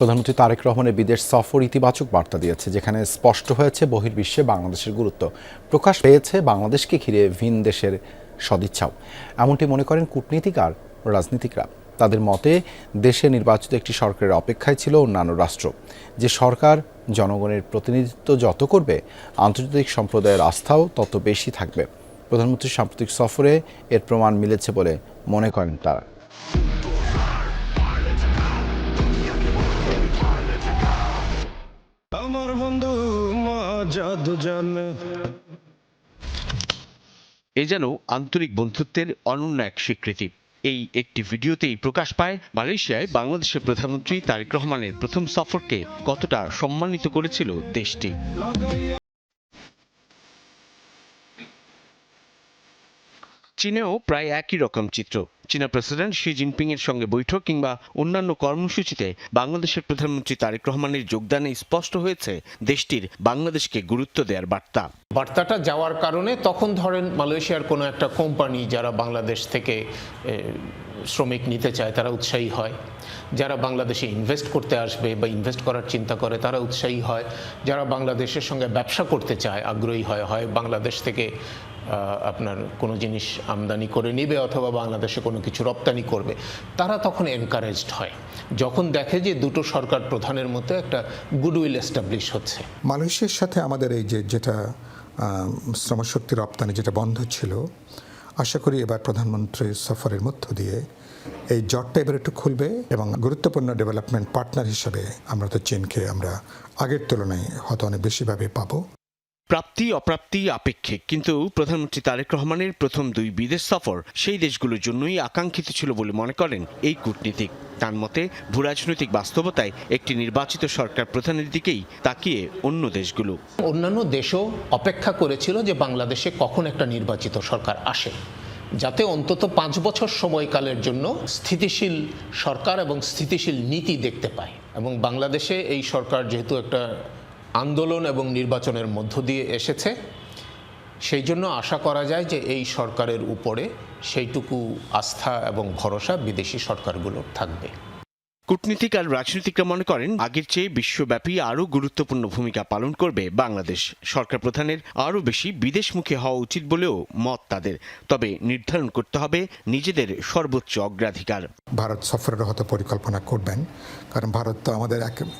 প্রধানমন্ত্রী তারেক রহমানের বিদেশ সফর ইতিবাচক বার্তা দিয়েছে, যেখানে স্পষ্ট হয়েছে বহির্বিশ্বে বাংলাদেশের গুরুত্ব। প্রকাশ পেয়েছে বাংলাদেশকে ঘিরে ভিন দেশের সদিচ্ছাও। এমনটি মনে করেন কূটনীতিক আর রাজনীতিকরা। তাদের মতে দেশে নির্বাচিত একটি সরকারের অপেক্ষায় ছিল অন্যান্য রাষ্ট্র। যে সরকার জনগণের প্রতিনিধিত্ব যত করবে, আন্তর্জাতিক সম্প্রদায়ের আস্থাও তত বেশি থাকবে। প্রধানমন্ত্রীর সাম্প্রতিক সফরে এর প্রমাণ মিলেছে বলে মনে করেন তারা। আমার বন্ধু জাদু জানে। এ যেন আন্তরিক বন্ধুত্বের অনন্য এক স্বীকৃতি। এই একটি ভিডিওতেই প্রকাশ পায় মালয়েশিয়ায় বাংলাদেশের প্রধানমন্ত্রী তারেক রহমানের প্রথম সফরকে কতটা সম্মানিত করেছিল দেশটি। চীনেও প্রায় একই রকম চিত্র। চীনা প্রেসিডেন্ট শি জিনপিং এর সঙ্গে বৈঠক কিংবা অন্যান্য কর্মসূচিতে বাংলাদেশের প্রধানমন্ত্রী তারেক রহমানের যোগদানে স্পষ্ট হয়েছে দেশটির বাংলাদেশকে গুরুত্ব দেওয়ার বার্তা। বার্তাটা যাওয়ার কারণে তখন ধরেন মালয়েশিয়ার কোনো একটা কোম্পানি যারা বাংলাদেশ থেকে শ্রমিক নিতে চায় তারা উৎসাহী হয়, যারা বাংলাদেশে ইনভেস্ট করতে আসবে বা ইনভেস্ট করার চিন্তা করে তারা উৎসাহী হয়, যারা বাংলাদেশের সঙ্গে ব্যবসা করতে চায় আগ্রহী হয় বাংলাদেশ থেকে আপনার কোনো জিনিস আমদানি করে নেবে অথবা বাংলাদেশে কোনো কিছু রপ্তানি করবে, তারা তখন এনকারেজড হয় যখন দেখে যে দুটো সরকার প্রধানের মধ্যে একটা গুডউইল এস্টাবলিশ হচ্ছে। মালয়েশিয়ার সাথে আমাদের এই যেটা শ্রমশক্তি রপ্তানি যেটা বন্ধ ছিল, আশা করি এবার প্রধানমন্ত্রীর সফরের মধ্য দিয়ে এই জটটা এবার একটু খুলবে এবং গুরুত্বপূর্ণ ডেভেলপমেন্ট পার্টনার হিসেবে আমরা তো চীনকে আমরা আগের তুলনায় হয়তো অনেক বেশিভাবে পাবো। প্রাপ্তি অপ্রাপ্তি আপেক্ষিক, কিন্তু প্রধানমন্ত্রী তারেক রহমানের প্রথম দুই বিদেশ সফর সেই দেশগুলোর জন্যই আকাঙ্ক্ষিত ছিল বলে মনে করেন এই কূটনীতিক। তার মতে ভূরাজনৈতিক বাস্তবতায় একটি নির্বাচিত সরকার প্রধানের দিকেই তাকিয়ে অন্য দেশগুলো। অন্যান্য দেশও অপেক্ষা করেছিল যে বাংলাদেশে কখন একটা নির্বাচিত সরকার আসে, যাতে অন্তত 5 বছর সময়কালের জন্য স্থিতিশীল সরকার এবং স্থিতিশীল নীতি দেখতে পায়। এবং বাংলাদেশে এই সরকার যেহেতু একটা আন্দোলন এবং নির্বাচনের মধ্য দিয়ে এসেছে, সেই জন্য আশা করা যায় যে এই সরকারের উপরে সেইটুকু আস্থা এবং ভরসা বিদেশি সরকারগুলোর থাকবে। কূটনীতিক আর রাজনীতিকরা মনে করেন আগের চেয়ে বিশ্বব্যাপী আরও গুরুত্বপূর্ণ ভূমিকা পালন করবে বাংলাদেশ। সরকার প্রধানের আরও বেশি বিদেশমুখী হওয়া উচিত বলেও মত তাদের। তবে নির্ধারণ করতে হবে নিজেদের সর্বোচ্চ অগ্রাধিকার। ভারত সফরের হয়তো পরিকল্পনা করবেন, কারণ ভারত তো আমাদের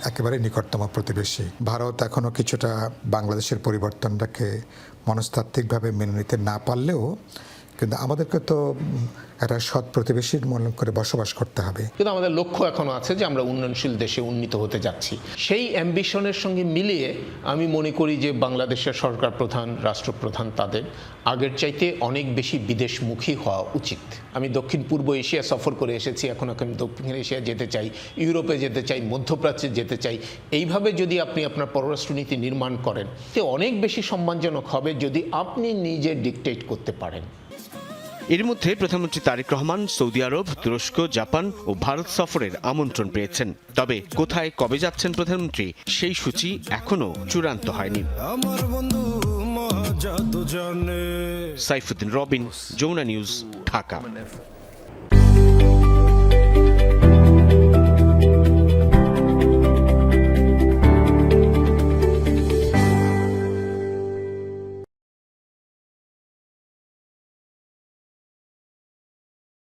একেবারে নিকটতম প্রতিবেশী। ভারত এখনও কিছুটা বাংলাদেশের পরিবর্তনটাকে মনস্তাত্ত্বিকভাবে মেনে নিতে না পারলেও কিন্তু আমাদেরকে তো একটা সৎ প্রতিবেশীর মনে করে বসবাস করতে হবে। কিন্তু আমাদের লক্ষ্য এখনো আছে যে আমরা উন্নয়নশীল দেশে উন্নীত হতে যাচ্ছি। সেই অ্যাম্বিশনের সঙ্গে মিলিয়ে আমি মনে করি যে বাংলাদেশের সরকার প্রধান, রাষ্ট্রপ্রধান তাদের আগের চাইতে অনেক বেশি বিদেশমুখী হওয়া উচিত। আমি দক্ষিণ পূর্ব এশিয়া সফর করে এসেছি, এখন আমি দক্ষিণ এশিয়া যেতে চাই, ইউরোপে যেতে চাই, মধ্যপ্রাচ্যে যেতে চাই। এইভাবে যদি আপনি আপনার পররাষ্ট্রনীতি নির্মাণ করেন, তে অনেক বেশি সম্মানজনক হবে যদি আপনি নিজে ডিকটেট করতে পারেন। এর মধ্যে প্রধানমন্ত্রী তারেক রহমান সৌদি আরব, তুরস্ক, জাপান ও ভারত সফরের আমন্ত্রণ পেয়েছেন। তবে কোথায় কবে যাচ্ছেন প্রধানমন্ত্রী সেই সূচি এখনো চূড়ান্ত হয়নি। আমার বন্ধু জাদু জানে। সাইফুদ্দিন রবিন, যমুনা নিউজ, ঢাকা।